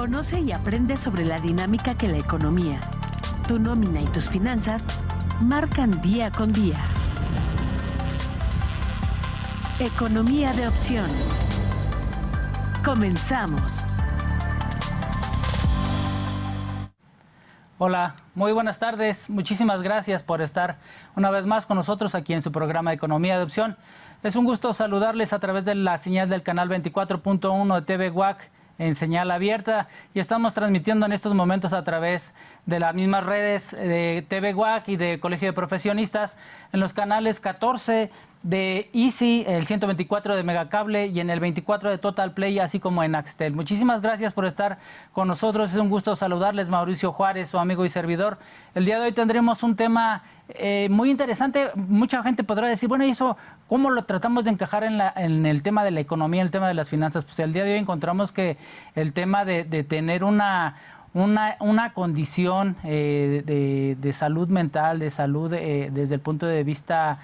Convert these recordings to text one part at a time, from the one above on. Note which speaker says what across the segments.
Speaker 1: Conoce y aprende sobre la dinámica que la economía, tu nómina y tus finanzas marcan día con día. Economía de opción. Comenzamos.
Speaker 2: Hola, muy buenas tardes. Muchísimas gracias por estar una vez más con nosotros aquí en su programa Economía de Opción. Es un gusto saludarles a través de la señal del canal 24.1 de TV WAC en señal abierta, y estamos transmitiendo en estos momentos a través de las mismas redes de TV WAC y de Colegio de Profesionistas en los canales 14 de Easy, el 124 de Megacable y en el 24 de Total Play, así como en Axtel. Muchísimas gracias por estar con nosotros. Es un gusto saludarles. Mauricio Juárez, su amigo y servidor. El día de hoy tendremos un tema muy interesante. Mucha gente podrá decir, bueno, ¿y eso cómo lo tratamos de encajar en el tema de la economía, en el tema de las finanzas? Pues el día de hoy encontramos que el tema de tener una condición de salud mental, de salud desde el punto de vista,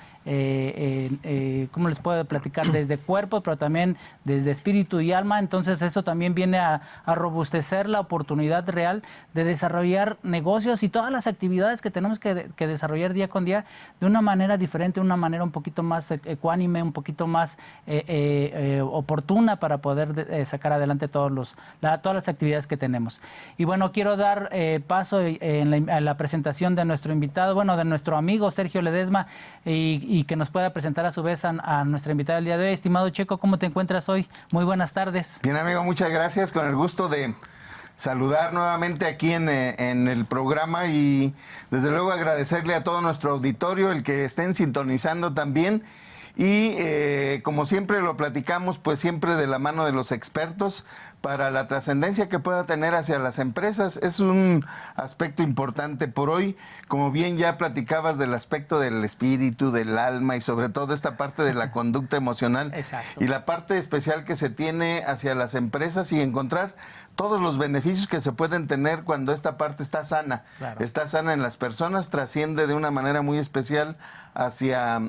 Speaker 2: ¿cómo les puedo platicar? Desde cuerpo, pero también desde espíritu y alma. Entonces eso también viene a robustecer la oportunidad real de desarrollar negocios y todas las actividades que tenemos que desarrollar día con día de una manera diferente, una manera un poquito más ecuánime, un poquito más oportuna para poder sacar adelante todas las actividades que tenemos. Y bueno, quiero dar paso en la presentación de nuestro invitado, de nuestro amigo Sergio Ledesma, y que nos pueda presentar a su vez a nuestra invitada del día de hoy. Estimado Checo, ¿cómo te encuentras hoy? Muy buenas tardes.
Speaker 3: Bien, amigo, muchas gracias. Con el gusto de saludar nuevamente aquí en el programa, y desde luego agradecerle a todo nuestro auditorio el que estén sintonizando también. Y como siempre lo platicamos, pues siempre de la mano de los expertos para la trascendencia que pueda tener hacia las empresas. Es un aspecto importante por hoy, como bien ya platicabas del aspecto del espíritu, del alma y sobre todo esta parte de la conducta emocional.
Speaker 2: Exacto.
Speaker 3: Y la parte especial que se tiene hacia las empresas y encontrar todos los beneficios que se pueden tener cuando esta parte está sana.
Speaker 2: Claro.
Speaker 3: Está sana en las personas, trasciende de una manera muy especial hacia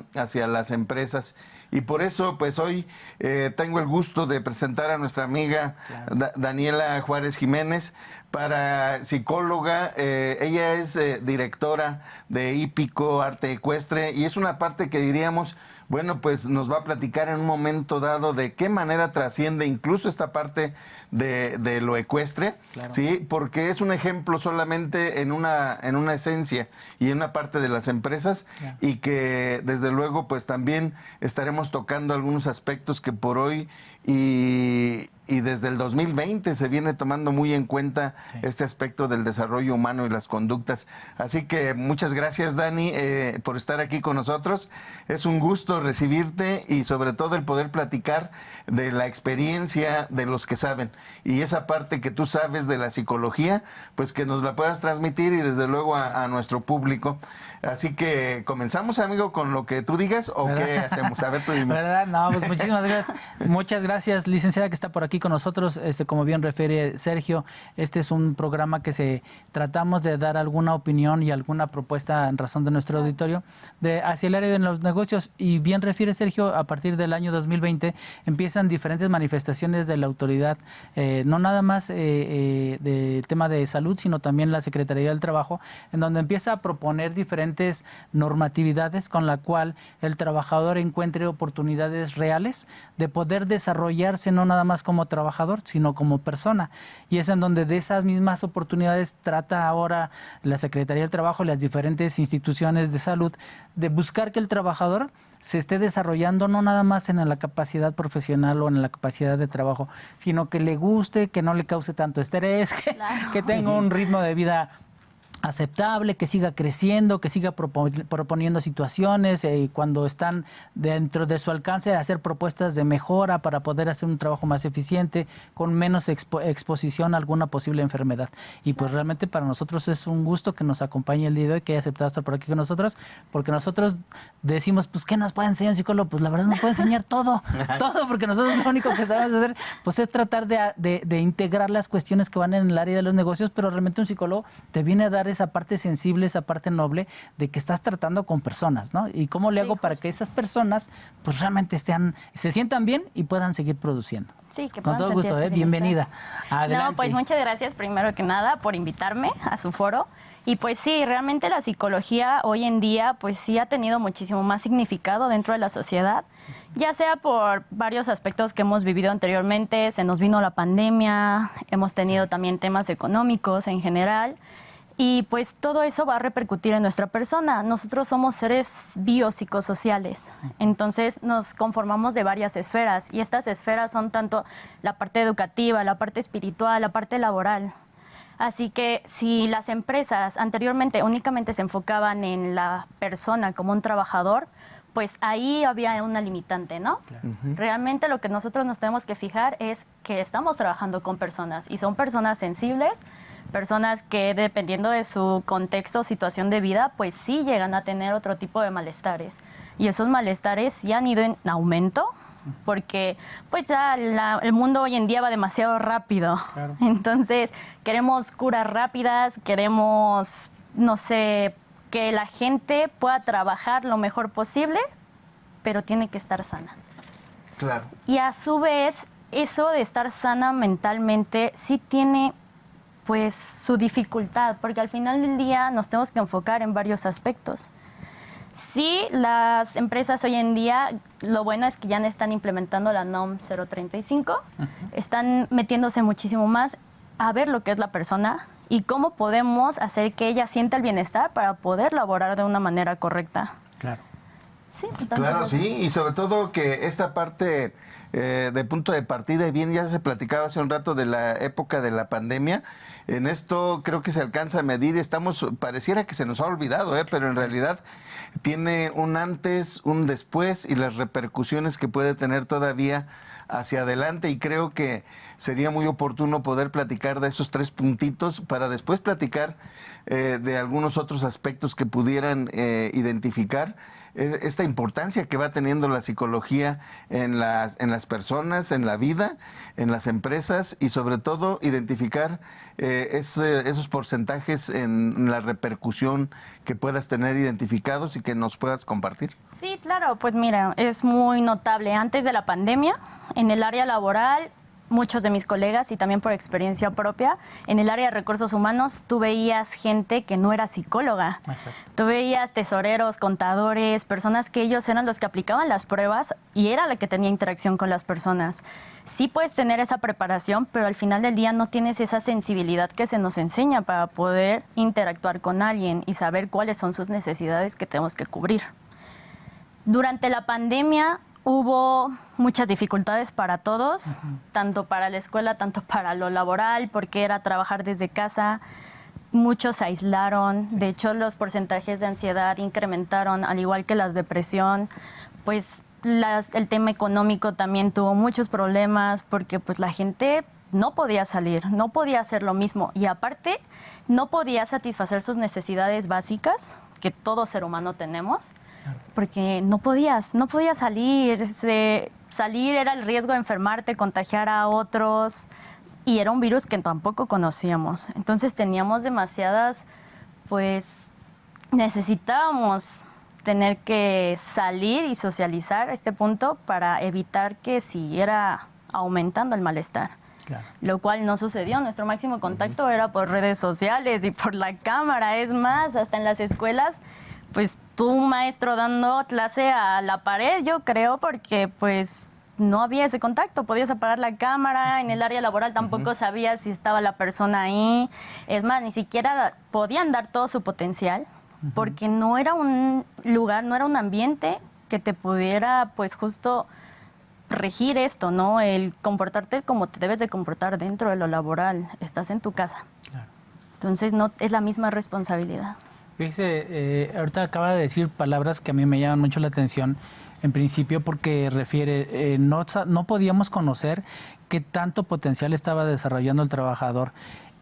Speaker 3: las empresas. Y por eso, pues hoy tengo el gusto de presentar a nuestra amiga, claro, Daniela Juárez Jiménez, psicóloga. Ella es directora de Hípico Arte Ecuestre, y es una parte que diríamos, bueno, pues nos va a platicar en un momento dado de qué manera trasciende incluso esta parte de lo ecuestre, claro, ¿sí? Porque es un ejemplo solamente en una esencia y en una parte de las empresas, claro, y que desde luego pues también estaremos tocando algunos aspectos que por hoy y desde el 2020 se viene tomando muy en cuenta, sí, este aspecto del desarrollo humano y las conductas. Así que muchas gracias, Dani, por estar aquí con nosotros. Es un gusto recibirte y sobre todo el poder platicar de la experiencia de los que saben. Y esa parte que tú sabes de la psicología, pues que nos la puedas transmitir y desde luego a nuestro público. Así que comenzamos, amigo, con lo que tú digas, ¿o ¿verdad? ¿Qué hacemos? A ver, tú dime.
Speaker 2: ¿Verdad? No, pues muchísimas gracias. Muchas gracias, licenciada, que está por aquí con nosotros. Como bien refiere Sergio, este es un programa que tratamos de dar alguna opinión y alguna propuesta en razón de nuestro auditorio hacia el área de los negocios. Y bien refiere Sergio, a partir del año 2020 empiezan diferentes manifestaciones de la autoridad, no nada más de tema de salud, sino también la Secretaría del Trabajo, en donde empieza a proponer diferentes normatividades con la cual el trabajador encuentre oportunidades reales de poder desarrollarse no nada más como trabajador, sino como persona. Y es en donde de esas mismas oportunidades trata ahora la Secretaría del Trabajo y las diferentes instituciones de salud de buscar que el trabajador se esté desarrollando no nada más en la capacidad profesional o en la capacidad de trabajo, sino que le guste, que no le cause tanto estrés, claro, que tenga un ritmo de vida aceptable, que siga creciendo, que siga proponiendo situaciones, cuando están dentro de su alcance, hacer propuestas de mejora para poder hacer un trabajo más eficiente, con menos exposición a alguna posible enfermedad. Y pues realmente para nosotros es un gusto que nos acompañe el día de hoy, que haya aceptado estar por aquí con nosotros, porque nosotros decimos, pues, ¿qué nos puede enseñar un psicólogo? Pues la verdad nos puede enseñar todo, porque nosotros lo único que sabemos hacer, pues, es tratar de integrar las cuestiones que van en el área de los negocios, pero realmente un psicólogo te viene a dar esa parte sensible, esa parte noble de que estás tratando con personas, ¿no? Y cómo le hago para que esas personas pues realmente se sientan bien y puedan seguir produciendo.
Speaker 4: Sí, que
Speaker 2: con
Speaker 4: puedan
Speaker 2: todo gusto,
Speaker 4: sentir este
Speaker 2: bienvenida.
Speaker 4: bienestar.
Speaker 2: Adelante.
Speaker 4: No, pues muchas gracias primero que nada por invitarme a su foro. Y pues sí, realmente la psicología hoy en día pues sí ha tenido muchísimo más significado dentro de la sociedad, ya sea por varios aspectos que hemos vivido anteriormente, se nos vino la pandemia, hemos tenido también temas económicos en general. Y pues todo eso va a repercutir en nuestra persona. Nosotros somos seres biopsicosociales, entonces nos conformamos de varias esferas y estas esferas son tanto la parte educativa, la parte espiritual, la parte laboral. Así que si las empresas anteriormente únicamente se enfocaban en la persona como un trabajador, pues ahí había una limitante, ¿no? Claro. Realmente lo que nosotros nos tenemos que fijar es que estamos trabajando con personas y son personas sensibles, personas que dependiendo de su contexto o situación de vida, pues sí llegan a tener otro tipo de malestares. Y esos malestares sí han ido en aumento, porque pues ya el mundo hoy en día va demasiado rápido. Claro. Entonces queremos curas rápidas, queremos, no sé, que la gente pueda trabajar lo mejor posible, pero tiene que estar sana.
Speaker 3: Claro.
Speaker 4: Y a su vez, eso de estar sana mentalmente sí tiene pues su dificultad, porque al final del día nos tenemos que enfocar en varios aspectos. Sí, las empresas hoy en día, lo bueno es que ya están implementando la NOM 035, están metiéndose muchísimo más a ver lo que es la persona y cómo podemos hacer que ella sienta el bienestar para poder laborar de una manera correcta.
Speaker 2: Claro.
Speaker 4: Sí,
Speaker 3: claro, sí, y sobre todo que esta parte de punto de partida, y bien ya se platicaba hace un rato de la época de la pandemia, en esto creo que se alcanza a medir y pareciera que se nos ha olvidado, pero en realidad tiene un antes, un después y las repercusiones que puede tener todavía hacia adelante, y creo que sería muy oportuno poder platicar de esos 3 puntitos para después platicar de algunos otros aspectos que pudieran identificar esta importancia que va teniendo la psicología en las personas, en la vida, en las empresas, y sobre todo identificar esos porcentajes en la repercusión que puedas tener identificados y que nos puedas compartir.
Speaker 4: Sí, claro, pues mira, es muy notable. Antes de la pandemia, en el área laboral, muchos de mis colegas y también por experiencia propia, en el área de recursos humanos, tú veías gente que no era psicóloga. Exacto. Tú veías tesoreros, contadores, personas que ellos eran los que aplicaban las pruebas y era la que tenía interacción con las personas. Sí puedes tener esa preparación, pero al final del día no tienes esa sensibilidad que se nos enseña para poder interactuar con alguien y saber cuáles son sus necesidades que tenemos que cubrir. Durante la pandemia hubo muchas dificultades para todos, tanto para la escuela, tanto para lo laboral, porque era trabajar desde casa. Muchos se aislaron, de hecho los porcentajes de ansiedad incrementaron, al igual que las depresión. Pues el tema económico también tuvo muchos problemas, porque pues la gente no podía salir, no podía hacer lo mismo, y aparte no podía satisfacer sus necesidades básicas que todo ser humano tenemos. Porque no podías salir, salir era el riesgo de enfermarte, contagiar a otros, y era un virus que tampoco conocíamos. Entonces teníamos demasiadas, pues necesitábamos tener que salir y socializar a este punto para evitar que siguiera aumentando el malestar. Claro. Lo cual no sucedió. Nuestro máximo contacto era por redes sociales y por la cámara. Es más, hasta en las escuelas, pues tú, maestro, dando clase a la pared, yo creo, porque pues no había ese contacto. Podías apagar la cámara, en el área laboral tampoco sabías si estaba la persona ahí. Es más, ni siquiera podían dar todo su potencial, porque no era un lugar, no era un ambiente que te pudiera, pues justo regir esto, ¿no? El comportarte como te debes de comportar dentro de lo laboral. Estás en tu casa. Claro. Entonces no es la misma responsabilidad.
Speaker 2: Fíjese, ahorita acaba de decir palabras que a mí me llaman mucho la atención, en principio porque refiere, no podíamos conocer qué tanto potencial estaba desarrollando el trabajador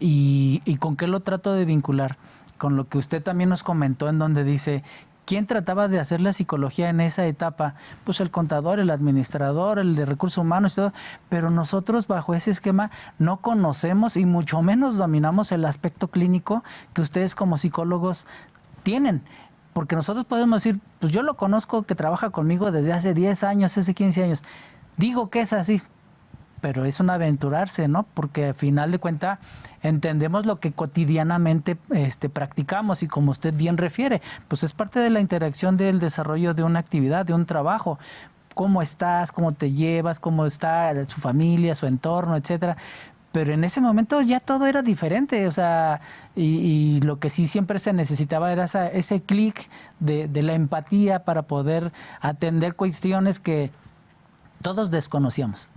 Speaker 2: y con qué lo trato de vincular, con lo que usted también nos comentó, en donde dice ¿quién trataba de hacer la psicología en esa etapa? Pues el contador, el administrador, el de recursos humanos y todo, pero nosotros bajo ese esquema no conocemos y mucho menos dominamos el aspecto clínico que ustedes como psicólogos tienen. Porque nosotros podemos decir, pues yo lo conozco que trabaja conmigo desde hace 10 años, hace 15 años. Digo que es así, pero es un aventurarse, ¿no? Porque al final de cuentas entendemos lo que cotidianamente practicamos y como usted bien refiere, pues es parte de la interacción del desarrollo de una actividad, de un trabajo. ¿Cómo estás? ¿Cómo te llevas? ¿Cómo está su familia, su entorno, etcétera? Pero en ese momento ya todo era diferente, o sea, y lo que sí siempre se necesitaba era ese clic de la empatía para poder atender cuestiones que todos desconocíamos,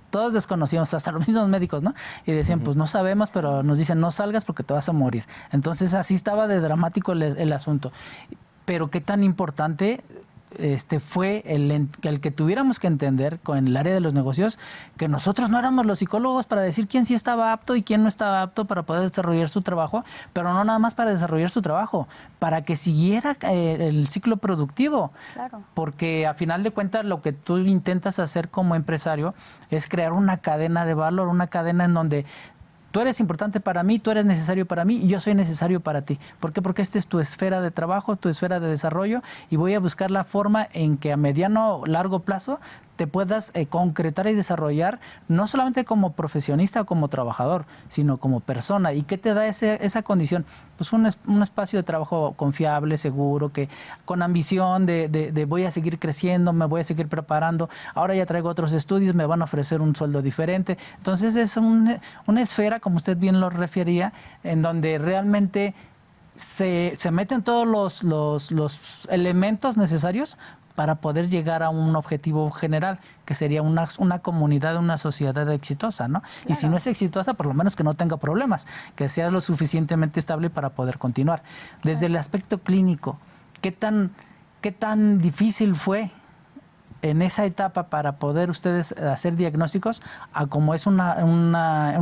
Speaker 2: hasta los mismos médicos, ¿no? Y decían, pues no sabemos, pero nos dicen, no salgas porque te vas a morir. Entonces así estaba de dramático el asunto. Pero qué tan importante fue el que tuviéramos que entender con el área de los negocios que nosotros no éramos los psicólogos para decir quién sí estaba apto y quién no estaba apto para poder desarrollar su trabajo, pero no nada más para desarrollar su trabajo, para que siguiera el ciclo productivo.
Speaker 4: Claro.
Speaker 2: Porque a final de cuentas lo que tú intentas hacer como empresario es crear una cadena de valor, una cadena en donde tú eres importante para mí, tú eres necesario para mí y yo soy necesario para ti. ¿Por qué? Porque esta es tu esfera de trabajo, tu esfera de desarrollo y voy a buscar la forma en que a mediano o largo plazo te puedas concretar y desarrollar no solamente como profesionista o como trabajador, sino como persona. ¿Y qué te da esa condición? Pues un espacio de trabajo confiable, seguro, que con ambición de voy a seguir creciendo, me voy a seguir preparando, ahora ya traigo otros estudios, me van a ofrecer un sueldo diferente. Entonces es una esfera, como usted bien lo refería, en donde realmente se meten todos los elementos necesarios para poder llegar a un objetivo general, que sería una comunidad, una sociedad exitosa, ¿no? Claro. Y si no es exitosa, por lo menos que no tenga problemas, que sea lo suficientemente estable para poder continuar. Desde el aspecto clínico, ¿qué tan difícil fue en esa etapa para poder ustedes hacer diagnósticos a como es un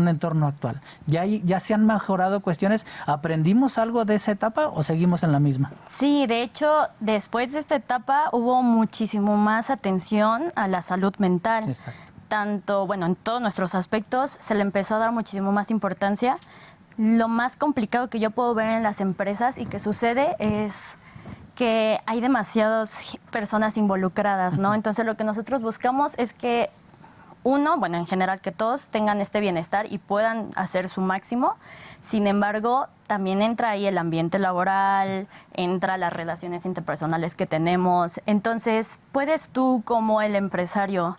Speaker 2: entorno actual? ¿Ya se han mejorado cuestiones? ¿Aprendimos algo de esa etapa o seguimos en la misma?
Speaker 4: Sí, de hecho, después de esta etapa hubo muchísimo más atención a la salud mental.
Speaker 2: Exacto.
Speaker 4: Tanto, bueno, en todos nuestros aspectos se le empezó a dar muchísimo más importancia. Lo más complicado que yo puedo ver en las empresas y que sucede es que hay demasiadas personas involucradas, ¿no? Entonces lo que nosotros buscamos es que bueno, en general que todos tengan este bienestar y puedan hacer su máximo. Sin embargo, también entra ahí el ambiente laboral, entra las relaciones interpersonales que tenemos. Entonces, puedes tú como el empresario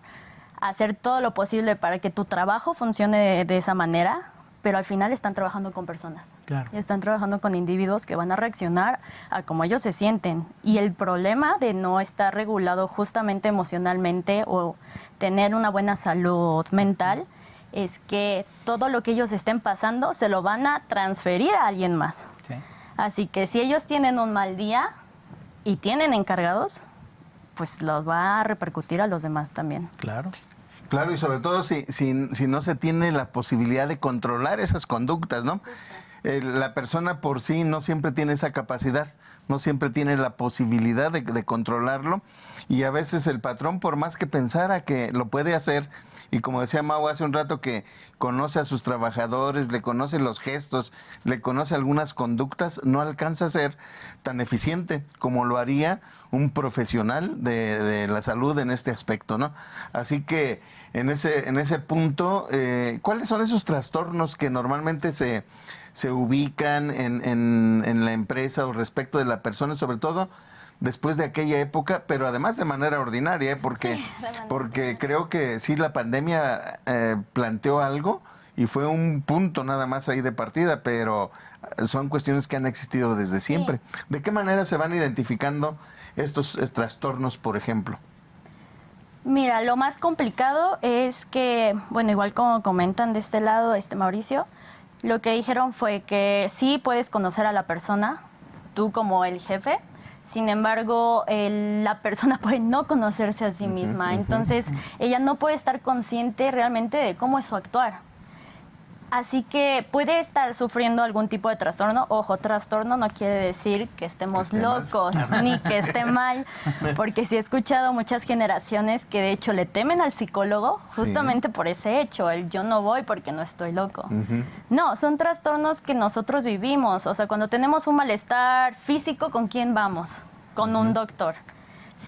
Speaker 4: hacer todo lo posible para que tu trabajo funcione de esa manera, pero al final están trabajando con personas.
Speaker 2: Claro.
Speaker 4: Están trabajando con individuos que van a reaccionar a cómo ellos se sienten. Y el problema de no estar regulado justamente emocionalmente o tener una buena salud mental es que todo lo que ellos estén pasando se lo van a transferir a alguien más.
Speaker 2: Sí.
Speaker 4: Así que si ellos tienen un mal día y tienen encargados, pues los va a repercutir a los demás también.
Speaker 2: Claro.
Speaker 3: Claro, y sobre todo si no se tiene la posibilidad de controlar esas conductas, ¿no? La persona por sí no siempre tiene esa capacidad, no siempre tiene la posibilidad de controlarlo, y a veces el patrón, por más que pensara que lo puede hacer, y como decía Mau hace un rato, que conoce a sus trabajadores, le conoce los gestos, le conoce algunas conductas, no alcanza a ser tan eficiente como lo haría un profesional de la salud en este aspecto, ¿no? Así que en ese punto, ¿cuáles son esos trastornos que normalmente se ubican en la empresa o respecto de la persona, sobre todo después de aquella época, pero además de manera ordinaria, porque creo que sí, la pandemia planteó algo y fue un punto nada más ahí de partida, pero son cuestiones que han existido desde siempre. Sí. ¿De qué manera se van identificando estos trastornos, por ejemplo?
Speaker 4: Mira, lo más complicado es que, bueno, igual como comentan de este lado, Mauricio, lo que dijeron fue que sí puedes conocer a la persona, tú como el jefe, sin embargo, la persona puede no conocerse a sí misma, entonces ella no puede estar consciente realmente de cómo es su actuar. Así que puede estar sufriendo algún tipo de trastorno. Ojo, trastorno no quiere decir que estemos locos ni que esté mal, porque sí he escuchado muchas generaciones que de hecho le temen al psicólogo justamente por ese hecho, el yo no voy porque no estoy loco. No, son trastornos que nosotros vivimos. O sea, cuando tenemos un malestar físico, ¿con quién vamos? Con un doctor.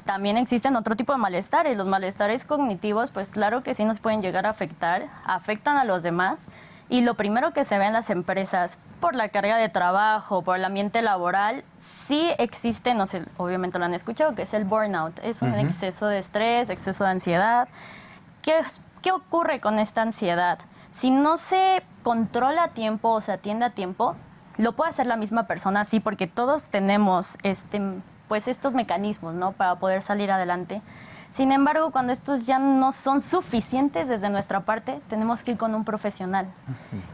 Speaker 4: También existen otro tipo de malestares. Los malestares cognitivos, pues claro que sí nos pueden llegar a afectar, afectan a los demás. Y lo primero que se ve en las empresas, por la carga de trabajo, por el ambiente laboral, sí existe, no sé, obviamente lo han escuchado, que es el burnout. Es un exceso de estrés, exceso de ansiedad. ¿Qué ocurre con esta ansiedad? Si no se controla a tiempo o se atiende a tiempo, lo puede hacer la misma persona, sí, porque todos tenemos pues estos mecanismos, ¿no?, para poder salir adelante. Sin embargo, cuando estos ya no son suficientes desde nuestra parte, tenemos que ir con un profesional.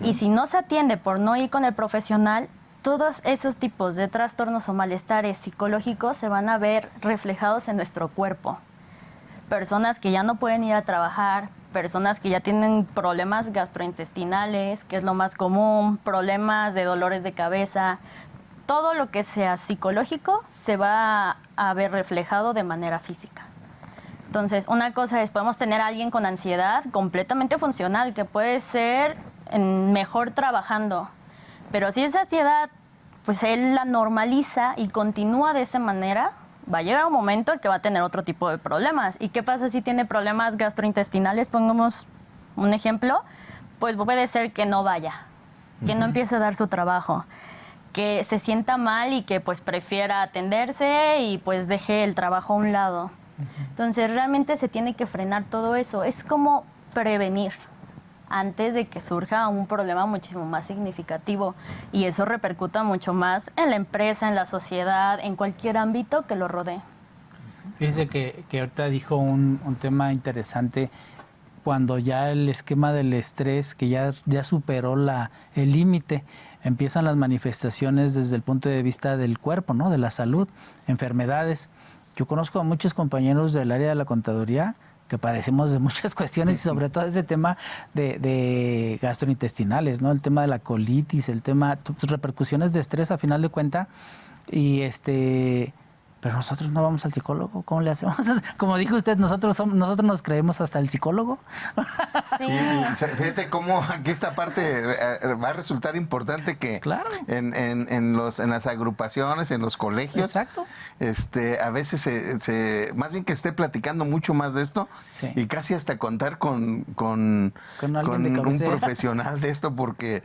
Speaker 4: Y si no se atiende por no ir con el profesional, todos esos tipos de trastornos o malestares psicológicos se van a ver reflejados en nuestro cuerpo. Personas que ya no pueden ir a trabajar, personas que ya tienen problemas gastrointestinales, que es lo más común, problemas de dolores de cabeza. Todo lo que sea psicológico se va a ver reflejado de manera física. Entonces, una cosa es, podemos tener a alguien con ansiedad completamente funcional, que puede ser mejor trabajando, pero si esa ansiedad, pues él la normaliza y continúa de esa manera, va a llegar un momento en que va a tener otro tipo de problemas. ¿Y qué pasa si tiene problemas gastrointestinales? Pongamos un ejemplo, pues puede ser que no vaya, que no empiece a dar su trabajo, que se sienta mal y que pues prefiera atenderse y pues deje el trabajo a un lado. Entonces realmente se tiene que frenar todo eso. Es como prevenir antes de que surja un problema muchísimo más significativo, y eso repercuta mucho más en la empresa, en la sociedad, en cualquier ámbito que lo rodee.
Speaker 2: Fíjese que ahorita dijo un tema interesante, cuando ya el esquema del estrés, que ya superó el límite, empiezan las manifestaciones desde el punto de vista del cuerpo, ¿no?, de la salud, enfermedades. Yo conozco a muchos compañeros del área de la contaduría que padecemos de muchas cuestiones y sobre todo ese tema de gastrointestinales, ¿no? El tema de la colitis, el tema, pues, repercusiones de estrés a final de cuenta. Y pero nosotros no vamos al psicólogo, ¿cómo le hacemos? Como dijo usted, nosotros nos creemos hasta el psicólogo.
Speaker 4: Sí.
Speaker 3: Fíjate cómo aquí esta parte va a resultar importante, que
Speaker 2: claro,
Speaker 3: en las agrupaciones, en los colegios,
Speaker 2: exacto,
Speaker 3: a veces más bien que esté platicando mucho más de esto,
Speaker 2: sí,
Speaker 3: y casi hasta contar con
Speaker 2: un
Speaker 3: profesional de esto, porque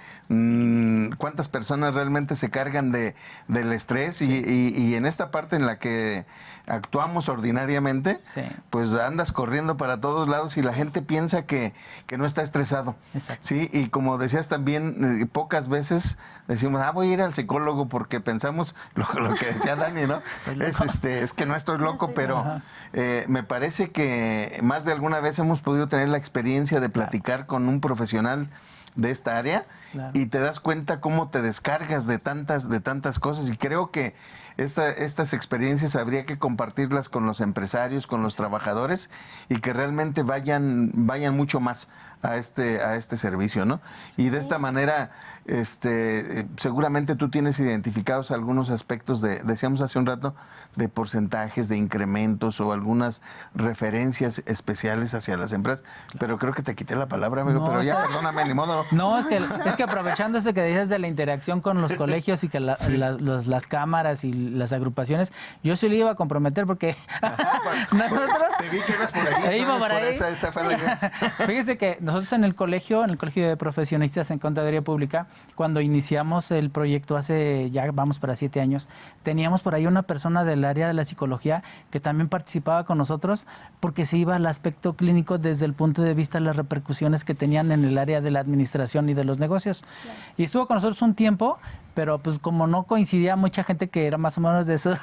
Speaker 3: cuántas personas realmente se cargan del estrés, sí, y en esta parte en la que actuamos ordinariamente, sí, pues andas corriendo para todos lados y la gente piensa que no está estresado.
Speaker 2: Exacto.
Speaker 3: Sí, y como decías también, pocas veces decimos, voy a ir al psicólogo porque pensamos lo que decía Dani, ¿no? Es que no estoy loco, pero me parece que más de alguna vez hemos podido tener la experiencia de platicar con un profesional de esta área, claro, y te das cuenta cómo te descargas de tantas cosas, y creo que estas experiencias habría que compartirlas con los empresarios, con los trabajadores, y que realmente vayan mucho más a este servicio, ¿no? Y de esta manera, seguramente tú tienes identificados algunos aspectos decíamos hace un rato, de porcentajes, de incrementos o algunas referencias especiales hacia las empresas, claro, pero creo que te quité la palabra, amigo,
Speaker 2: no,
Speaker 3: pero ya perdóname, ni modo.
Speaker 2: No, es que aprovechando eso que dices de la interacción con los colegios y que sí, las cámaras y las agrupaciones, yo sí le iba a comprometer porque nosotros...
Speaker 3: Te vi que ibas por ahí.
Speaker 2: Iba por ahí.
Speaker 3: Esa fue la idea.
Speaker 2: Fíjese que nosotros en el Colegio de Profesionistas en Contaduría Pública, cuando iniciamos el proyecto hace ya vamos para 7 años, teníamos por ahí una persona del área de la psicología que también participaba con nosotros, porque se iba al aspecto clínico desde el punto de vista de las repercusiones que tenían en el área de la administración y de los negocios. Claro. Y estuvo con nosotros un tiempo, pero pues como no coincidía mucha gente que era más o menos de su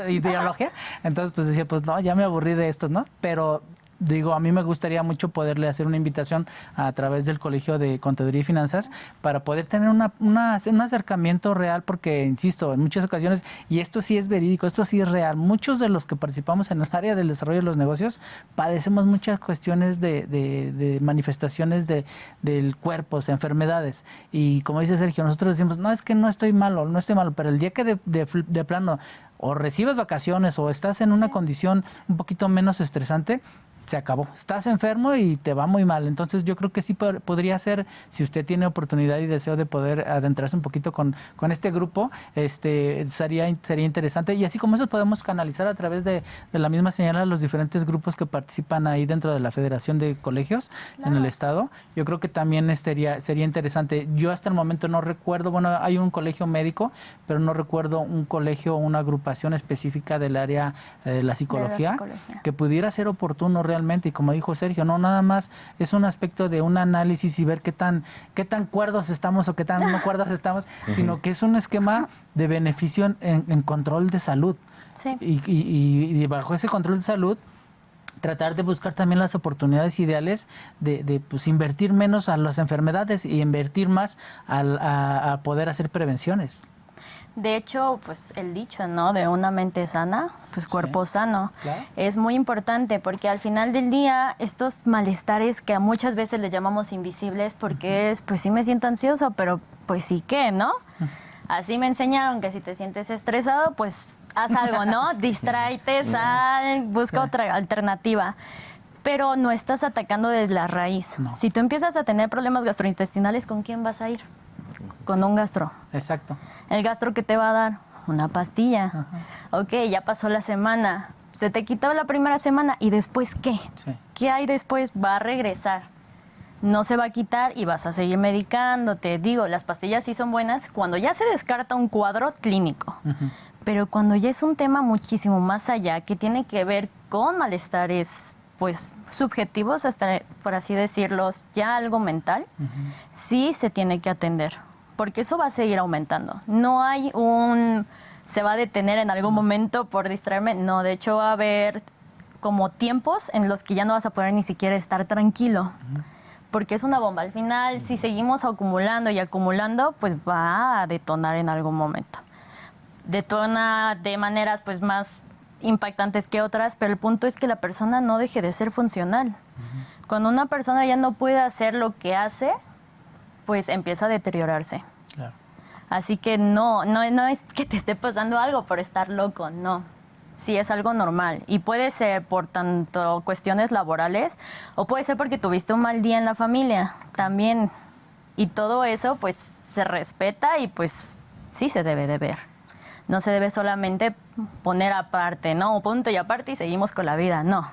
Speaker 2: ideología, entonces pues decía, pues no, ya me aburrí de estos, ¿no? Pero digo, a mí me gustaría mucho poderle hacer una invitación a través del Colegio de Contaduría y Finanzas para poder tener un acercamiento real, porque, insisto, en muchas ocasiones, y esto sí es verídico, esto sí es real, muchos de los que participamos en el área del desarrollo de los negocios padecemos muchas cuestiones de manifestaciones del cuerpo, o sea, enfermedades. Y como dice Sergio, nosotros decimos, no, es que no estoy malo, pero el día que de plano o recibes vacaciones o estás en una condición un poquito menos estresante, se acabó. Estás enfermo y te va muy mal. Entonces yo creo que sí podría ser, si usted tiene oportunidad y deseo de poder adentrarse un poquito con este grupo, sería interesante. Y así como eso podemos canalizar a través de la misma señal a los diferentes grupos que participan ahí dentro de la Federación de Colegios en el Estado. Yo creo que también sería interesante. Yo hasta el momento no recuerdo, bueno, hay un colegio médico, pero no recuerdo un colegio o una agrupación específica del área de la psicología que pudiera ser oportuno realmente. Y como dijo Sergio, no nada más es un aspecto de un análisis y ver qué tan cuerdos estamos o qué tan no cuerdos estamos, sino que es un esquema de beneficio en control de salud.
Speaker 4: Sí.
Speaker 2: Y bajo ese control de salud, tratar de buscar también las oportunidades ideales de pues, invertir menos a las enfermedades y invertir más a poder hacer prevenciones.
Speaker 4: De hecho, pues el dicho, ¿no? De una mente sana, pues cuerpo sano.
Speaker 2: Claro.
Speaker 4: Es muy importante porque al final del día estos malestares que a muchas veces le llamamos invisibles porque pues sí me siento ansioso, pero pues sí que, ¿no? Así me enseñaron que si te sientes estresado, pues haz algo, ¿no? Distráete, sal, busca otra alternativa. Pero no estás atacando desde la raíz.
Speaker 2: No.
Speaker 4: Si tú empiezas a tener problemas gastrointestinales, ¿con quién vas a ir? Con un gastro.
Speaker 2: Exacto.
Speaker 4: ¿El gastro que te va a dar? Una pastilla.
Speaker 2: Ajá.
Speaker 4: Ok, ya pasó la semana. Se te quitó la primera semana. ¿Y después qué?
Speaker 2: Sí.
Speaker 4: ¿Qué hay después? Va a regresar. No se va a quitar y vas a seguir medicándote. Digo, las pastillas sí son buenas cuando ya se descarta un cuadro clínico. Pero cuando ya es un tema muchísimo más allá, que tiene que ver con malestares pues subjetivos, hasta por así decirlos, ya algo mental, sí se tiene que atender, porque eso va a seguir aumentando. No hay se va a detener en algún momento por distraerme, no, de hecho va a haber como tiempos en los que ya no vas a poder ni siquiera estar tranquilo, porque es una bomba. Al final, si seguimos acumulando y acumulando, pues va a detonar en algún momento. Detona de maneras pues más impactantes que otras, pero el punto es que la persona no deje de ser funcional. Cuando una persona ya no puede hacer lo que hace, pues empieza a deteriorarse.
Speaker 2: Claro.
Speaker 4: Así que no es que te esté pasando algo por estar loco, no. Sí es algo normal y puede ser por tanto cuestiones laborales o puede ser porque tuviste un mal día en la familia también. Y todo eso pues se respeta y pues sí se debe de ver. No se debe solamente poner aparte, ¿no? Punto y aparte y seguimos con la vida. No.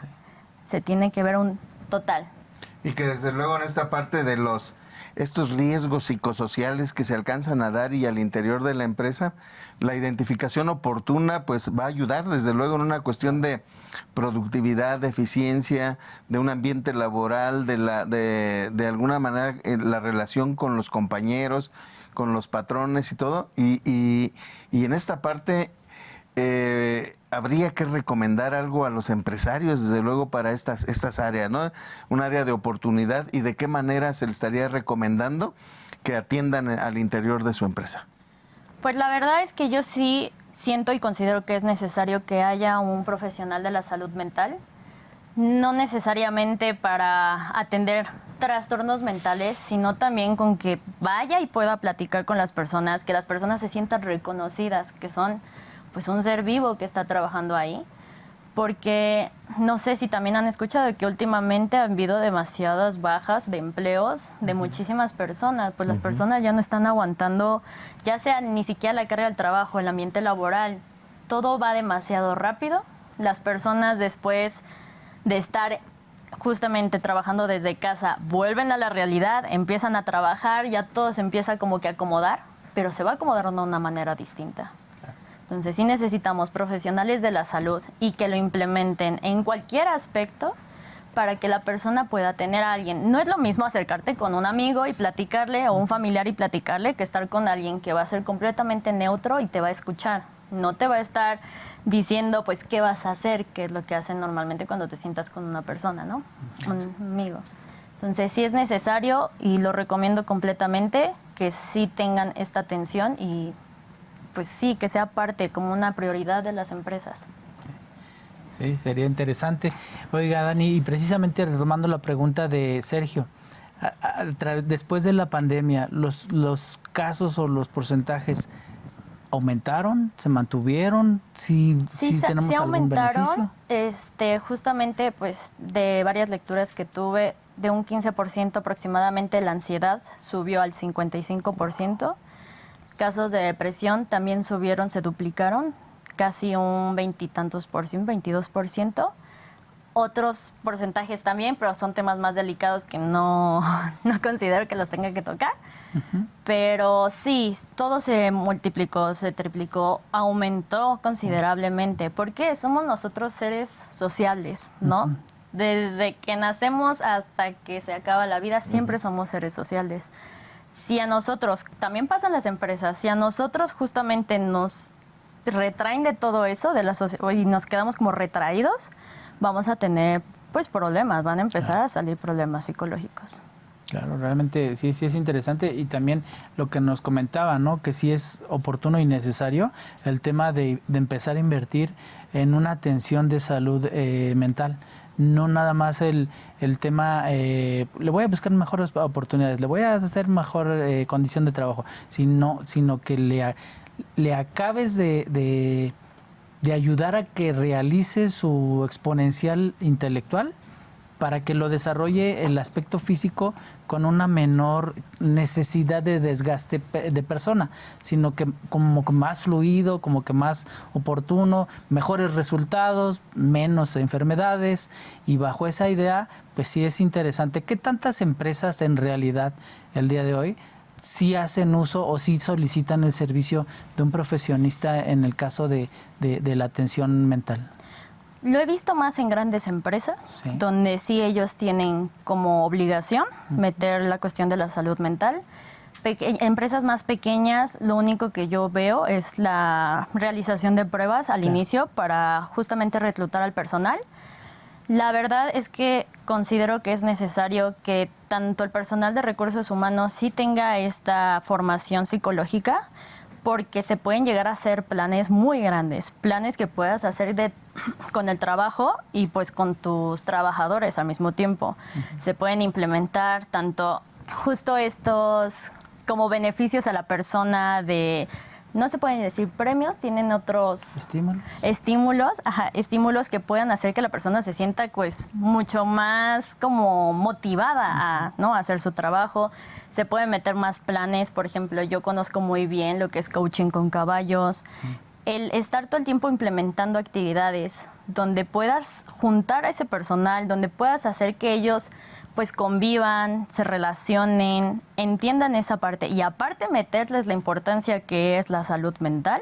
Speaker 4: Se tiene que ver un total.
Speaker 3: Y que desde luego en esta parte de estos riesgos psicosociales que se alcanzan a dar y al interior de la empresa, la identificación oportuna pues va a ayudar desde luego en una cuestión de productividad, de eficiencia, de un ambiente laboral, de alguna manera la relación con los compañeros, con los patrones y todo, y en esta parte habría que recomendar algo a los empresarios, desde luego, para estas áreas, ¿no? Un área de oportunidad, y de qué manera se les estaría recomendando que atiendan al interior de su empresa.
Speaker 4: Pues la verdad es que yo sí siento y considero que es necesario que haya un profesional de la salud mental, no necesariamente para atender trastornos mentales, sino también con que vaya y pueda platicar con las personas, que las personas se sientan reconocidas, que son pues un ser vivo que está trabajando ahí, porque no sé si también han escuchado que últimamente han habido demasiadas bajas de empleos de muchísimas personas, pues las personas ya no están aguantando, ya sea ni siquiera la carga del trabajo, el ambiente laboral, todo va demasiado rápido, las personas después de estar justamente trabajando desde casa, vuelven a la realidad, empiezan a trabajar, ya todo se empieza como que a acomodar, pero se va acomodando de una manera distinta. Entonces sí necesitamos profesionales de la salud y que lo implementen en cualquier aspecto para que la persona pueda tener a alguien. No es lo mismo acercarte con un amigo y platicarle o un familiar y platicarle que estar con alguien que va a ser completamente neutro y te va a escuchar. No te va a estar diciendo, pues, qué vas a hacer, que es lo que hacen normalmente cuando te sientas con una persona, ¿no? Un amigo. Entonces, sí es necesario y lo recomiendo completamente que sí tengan esta atención y, pues sí, que sea parte, como una prioridad de las empresas.
Speaker 2: Sí, sería interesante. Oiga, Dani, y precisamente retomando la pregunta de Sergio, después de la pandemia, ¿los casos o los porcentajes aumentaron? ¿Se mantuvieron? ¿Sí tenemos algún
Speaker 4: aumentaron,
Speaker 2: beneficio?
Speaker 4: Justamente, pues, de varias lecturas que tuve, de un 15% aproximadamente la ansiedad subió al 55%. Casos de depresión también subieron, se duplicaron, casi un 20 y tantos por ciento, 22%. Otros porcentajes también, pero son temas más delicados que no considero que los tenga que tocar. Pero sí, todo se multiplicó, se triplicó, aumentó considerablemente, porque somos nosotros seres sociales, ¿no? Desde que nacemos hasta que se acaba la vida, siempre somos seres sociales. Si a nosotros, también pasa en las empresas, si a nosotros justamente nos retraen de todo eso, de la y nos quedamos como retraídos, vamos a tener pues problemas, van a empezar a salir problemas psicológicos.
Speaker 2: Claro, realmente sí es interesante, y también lo que nos comentaba, ¿no? Que sí es oportuno y necesario el tema de empezar a invertir en una atención de salud mental. No nada más el tema, le voy a buscar mejores oportunidades, le voy a hacer mejor condición de trabajo, sino que le acabes de ayudar a que realice su exponencial intelectual para que lo desarrolle el aspecto físico con una menor necesidad de desgaste de persona, sino que como que más fluido, como que más oportuno, mejores resultados, menos enfermedades, y bajo esa idea, pues sí es interesante. ¿Qué tantas empresas en realidad el día de hoy sí hacen uso o sí solicitan el servicio de un profesionista en el caso de la atención mental?
Speaker 4: Lo he visto más en grandes empresas, donde sí ellos tienen como obligación meter la cuestión de la salud mental. Empresas más pequeñas, lo único que yo veo es la realización de pruebas al inicio para justamente reclutar al personal. La verdad es que considero que es necesario que tanto el personal de recursos humanos sí tenga esta formación psicológica, porque se pueden llegar a hacer planes muy grandes, planes que puedas hacer con el trabajo y pues con tus trabajadores al mismo tiempo. Se pueden implementar tanto justo estos como beneficios a la persona de, no se pueden decir premios, tienen otros estímulos que puedan hacer que la persona se sienta pues mucho más como motivada a hacer su trabajo. Se pueden meter más planes, por ejemplo, yo conozco muy bien lo que es coaching con caballos. El estar todo el tiempo implementando actividades donde puedas juntar a ese personal, donde puedas hacer que ellos pues convivan, se relacionen, entiendan esa parte, y aparte meterles la importancia que es la salud mental,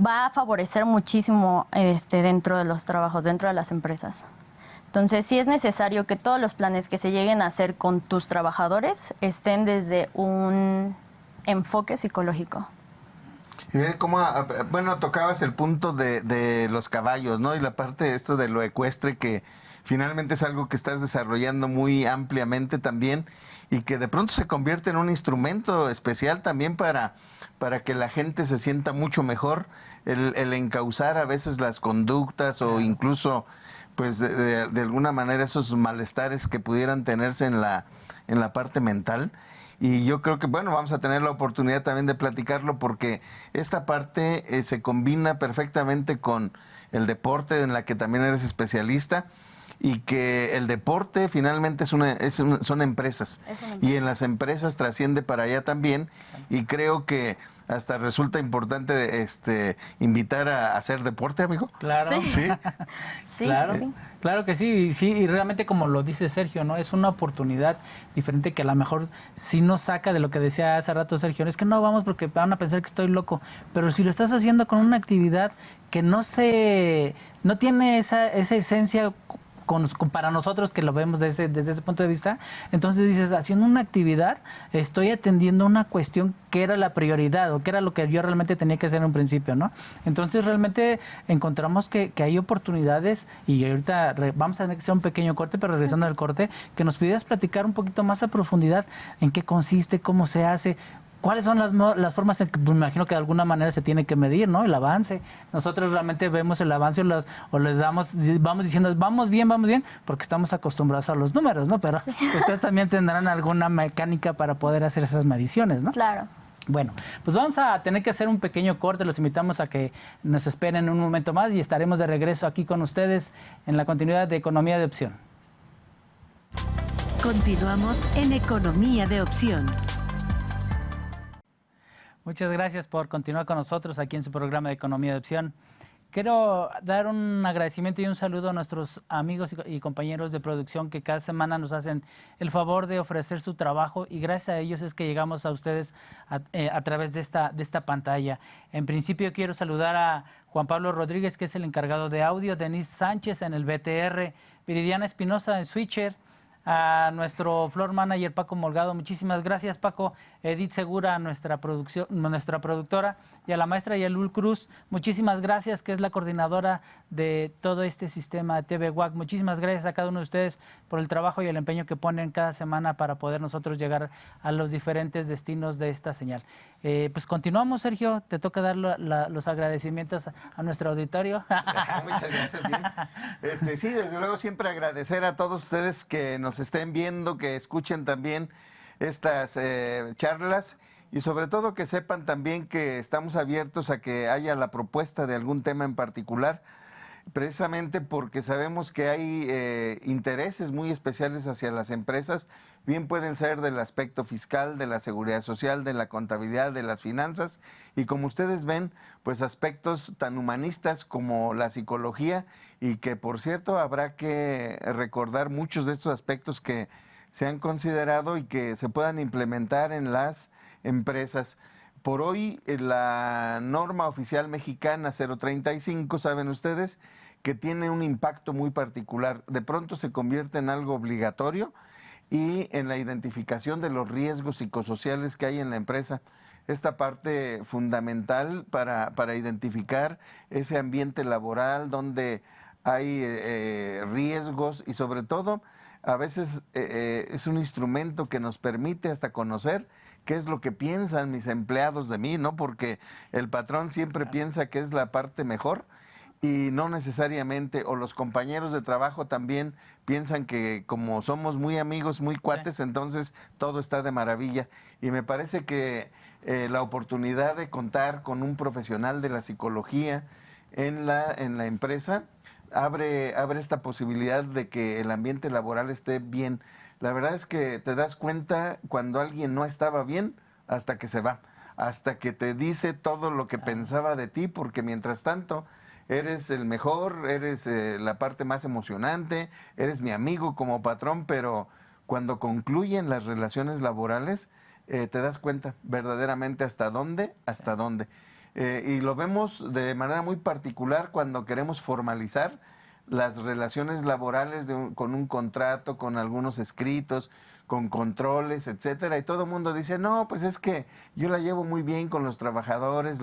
Speaker 4: va a favorecer muchísimo dentro de los trabajos, dentro de las empresas. Entonces, sí es necesario que todos los planes que se lleguen a hacer con tus trabajadores estén desde un enfoque psicológico.
Speaker 3: Y ve cómo, bueno, tocabas el punto de los caballos, ¿no? Y la parte de esto de lo ecuestre, que finalmente es algo que estás desarrollando muy ampliamente también, y que de pronto se convierte en un instrumento especial también para que la gente se sienta mucho mejor, el encauzar a veces las conductas o incluso pues de alguna manera esos malestares que pudieran tenerse en la parte mental. Y yo creo que, bueno, vamos a tener la oportunidad también de platicarlo, porque esta parte se combina perfectamente con el deporte, en la que también eres especialista, y que el deporte finalmente son empresas, y en las empresas trasciende para allá también, y creo que hasta resulta importante invitar a hacer deporte, amigo.
Speaker 2: Claro.
Speaker 4: Sí. Sí,
Speaker 2: claro.
Speaker 4: sí.
Speaker 2: Claro que sí, y realmente, como lo dice Sergio, ¿no? Es una oportunidad diferente que a lo mejor sí nos saca de lo que decía hace rato Sergio. Es que no vamos porque van a pensar que estoy loco, pero si lo estás haciendo con una actividad que no tiene esa esencia para nosotros que lo vemos desde ese punto de vista, entonces dices, haciendo una actividad, estoy atendiendo una cuestión que era la prioridad o que era lo que yo realmente tenía que hacer en un principio, ¿no? Entonces realmente encontramos que hay oportunidades y ahorita vamos a tener que hacer un pequeño corte, pero regresando al corte, que nos pudieras platicar un poquito más a profundidad en qué consiste, cómo se hace. ¿Cuáles son las formas en que, me imagino que de alguna manera se tiene que medir, ¿no? El avance. Nosotros realmente vemos el avance o les vamos diciendo, vamos bien, porque estamos acostumbrados a los números, ¿no? Pero ustedes también tendrán alguna mecánica para poder hacer esas mediciones, ¿no?
Speaker 4: Claro.
Speaker 2: Bueno, pues vamos a tener que hacer un pequeño corte. Los invitamos a que nos esperen un momento más y estaremos de regreso aquí con ustedes en la continuidad de Economía de Opción.
Speaker 1: Continuamos en Economía de Opción.
Speaker 2: Muchas gracias por continuar con nosotros aquí en su programa de Economía de Opción. Quiero dar un agradecimiento y un saludo a nuestros amigos y compañeros de producción que cada semana nos hacen el favor de ofrecer su trabajo y gracias a ellos es que llegamos a ustedes a través de esta pantalla. En principio quiero saludar a Juan Pablo Rodríguez, que es el encargado de audio, Denise Sánchez en el BTR, Viridiana Espinosa en Switcher, a nuestro floor manager Paco Molgado, muchísimas gracias Paco, Edith Segura, nuestra productora, y a la maestra Yalul Cruz, muchísimas gracias, que es la coordinadora de todo este sistema TV WAC. Muchísimas gracias a cada uno de ustedes por el trabajo y el empeño que ponen cada semana para poder nosotros llegar a los diferentes destinos de esta señal. Pues continuamos, Sergio, te toca dar los agradecimientos a nuestro auditorio.
Speaker 3: Muchas gracias. Bien. Sí, desde luego siempre agradecer a todos ustedes que nos estén viendo, que escuchen también estas charlas y sobre todo que sepan también que estamos abiertos a que haya la propuesta de algún tema en particular, precisamente porque sabemos que hay intereses muy especiales hacia las empresas, bien pueden ser del aspecto fiscal, de la seguridad social, de la contabilidad, de las finanzas, y como ustedes ven, pues aspectos tan humanistas como la psicología, y que por cierto habrá que recordar muchos de estos aspectos que se han considerado y que se puedan implementar en las empresas. Por hoy, la norma oficial mexicana 035, saben ustedes, que tiene un impacto muy particular. De pronto se convierte en algo obligatorio y en la identificación de los riesgos psicosociales que hay en la empresa. Esta parte fundamental para identificar ese ambiente laboral donde hay riesgos y sobre todo a veces es un instrumento que nos permite hasta conocer qué es lo que piensan mis empleados de mí, ¿no? Porque el patrón siempre piensa que es la parte mejor y no necesariamente, o los compañeros de trabajo también piensan que como somos muy amigos, muy cuates, entonces todo está de maravilla. Y me parece que la oportunidad de contar con un profesional de la psicología en la empresa abre esta posibilidad de que el ambiente laboral esté bien. La verdad es que te das cuenta cuando alguien no estaba bien hasta que se va, hasta que te dice todo lo que pensaba de ti, porque mientras tanto eres el mejor, eres la parte más emocionante, eres mi amigo como patrón, pero cuando concluyen las relaciones laborales te das cuenta verdaderamente hasta dónde. Y lo vemos de manera muy particular cuando queremos formalizar las relaciones laborales con un contrato, con algunos escritos, con controles, etcétera, y todo el mundo dice, no, pues es que yo la llevo muy bien con los trabajadores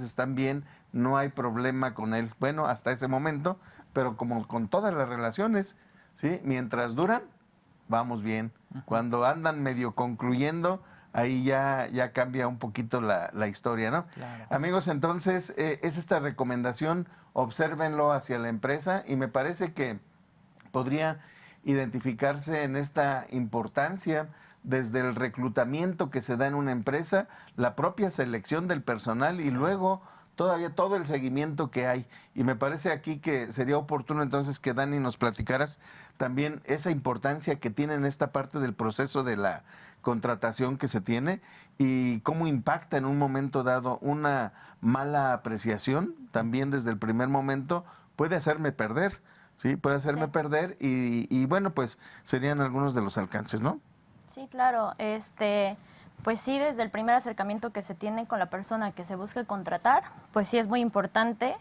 Speaker 3: están bien, no hay problema con él. Bueno, hasta ese momento, pero como con todas las relaciones, ¿sí? Mientras duran, vamos bien. Cuando andan medio concluyendo, ahí ya cambia un poquito la historia, ¿no? Claro. Amigos, entonces, es esta recomendación, obsérvenlo hacia la empresa, y me parece que podría identificarse en esta importancia desde el reclutamiento que se da en una empresa, la propia selección del personal y luego todavía todo el seguimiento que hay. Y me parece aquí que sería oportuno entonces que Dani nos platicaras también esa importancia que tiene en esta parte del proceso de la contratación que se tiene y cómo impacta en un momento dado una mala apreciación, también desde el primer momento puede hacerme perder. Sí, puede hacerme perder y bueno, pues serían algunos de los alcances, ¿no?
Speaker 4: Sí, claro. Pues sí, desde el primer acercamiento que se tiene con la persona que se busca contratar, pues sí es muy importante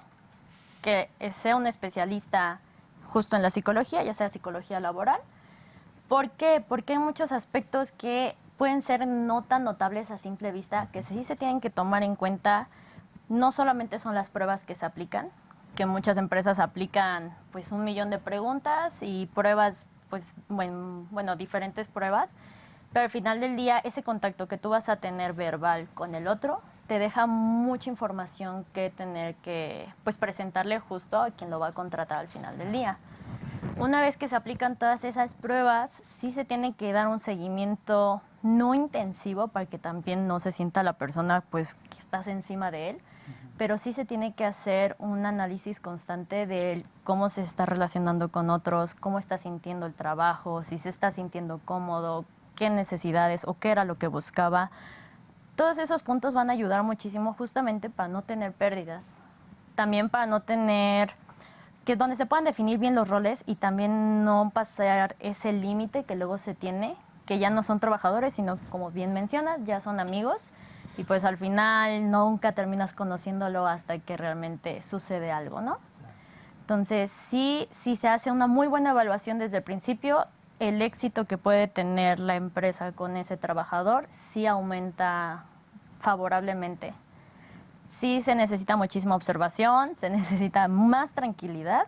Speaker 4: que sea un especialista justo en la psicología, ya sea psicología laboral. ¿Por qué? Porque hay muchos aspectos que pueden ser no tan notables a simple vista, que sí se tienen que tomar en cuenta. No solamente son las pruebas que se aplican, que muchas empresas aplican pues 1,000,000 de preguntas y pruebas, pues bueno, diferentes pruebas, pero al final del día ese contacto que tú vas a tener verbal con el otro te deja mucha información que tener que pues presentarle justo a quien lo va a contratar al final del día. Una vez que se aplican todas esas pruebas, sí se tiene que dar un seguimiento no intensivo para que también no se sienta la persona pues que estás encima de él, pero sí se tiene que hacer un análisis constante de cómo se está relacionando con otros, cómo está sintiendo el trabajo, si se está sintiendo cómodo, qué necesidades o qué era lo que buscaba. Todos esos puntos van a ayudar muchísimo justamente para no tener pérdidas, también para no tener, que donde se puedan definir bien los roles y también no pasar ese límite que luego se tiene, que ya no son trabajadores, sino como bien mencionas, ya son amigos. Y pues al final nunca terminas conociéndolo hasta que realmente sucede algo, ¿no? Entonces, sí se hace una muy buena evaluación desde el principio, el éxito que puede tener la empresa con ese trabajador sí aumenta favorablemente. Sí se necesita muchísima observación, se necesita más tranquilidad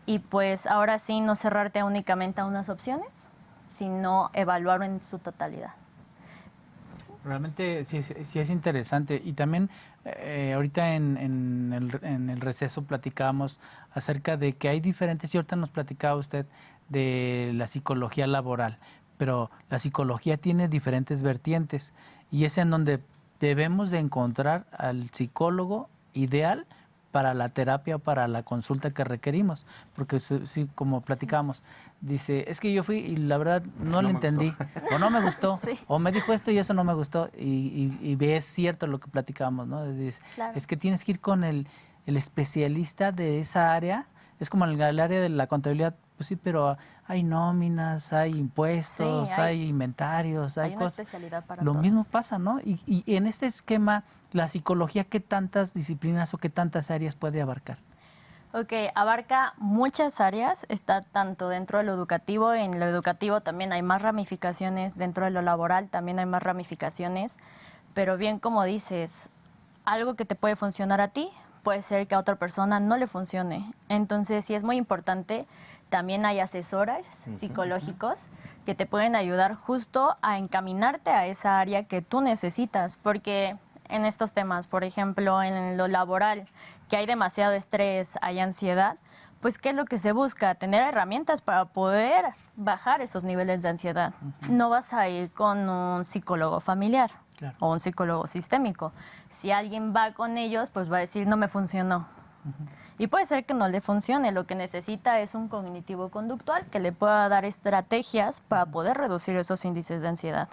Speaker 4: y pues ahora sí no cerrarte únicamente a unas opciones, sino evaluar en su totalidad.
Speaker 2: Realmente sí es interesante. Y también ahorita en el receso platicábamos acerca de que hay diferentes, y ahorita nos platicaba usted de la psicología laboral, pero la psicología tiene diferentes vertientes y es en donde debemos de encontrar al psicólogo ideal para la terapia, para la consulta que requerimos, porque sí, como platicamos, dice, es que yo fui y la verdad no le entendí, o no me gustó,
Speaker 4: Sí.
Speaker 2: o me dijo esto y eso no me gustó, y es cierto lo que platicamos, ¿no?
Speaker 4: Claro.
Speaker 2: Es que tienes que ir con el especialista de esa área, es como el área de la contabilidad, pues sí, pero hay nóminas, hay impuestos,
Speaker 4: Sí,
Speaker 2: hay inventarios, hay
Speaker 4: una
Speaker 2: cosas.
Speaker 4: especialidad para
Speaker 2: Lo
Speaker 4: todo.
Speaker 2: mismo pasa, ¿no? Y en este esquema, la psicología, ¿qué tantas disciplinas o qué tantas áreas puede abarcar?
Speaker 4: Ok, abarca muchas áreas, está tanto dentro de lo educativo, en lo educativo también hay más ramificaciones, dentro de lo laboral también hay más ramificaciones, pero bien como dices, algo que te puede funcionar a ti, puede ser que a otra persona no le funcione. Entonces sí es muy importante, también hay asesores psicológicos que te pueden ayudar justo a encaminarte a esa área que tú necesitas, porque en estos temas, por ejemplo, en lo laboral, que hay demasiado estrés, hay ansiedad, pues ¿qué es lo que se busca? Tener herramientas para poder bajar esos niveles de ansiedad. No vas a ir con un psicólogo familiar o un psicólogo sistémico. Si alguien va con ellos, pues va a decir, no me funcionó. Y puede ser que no le funcione, lo que necesita es un cognitivo conductual que le pueda dar estrategias para poder reducir esos índices de ansiedad.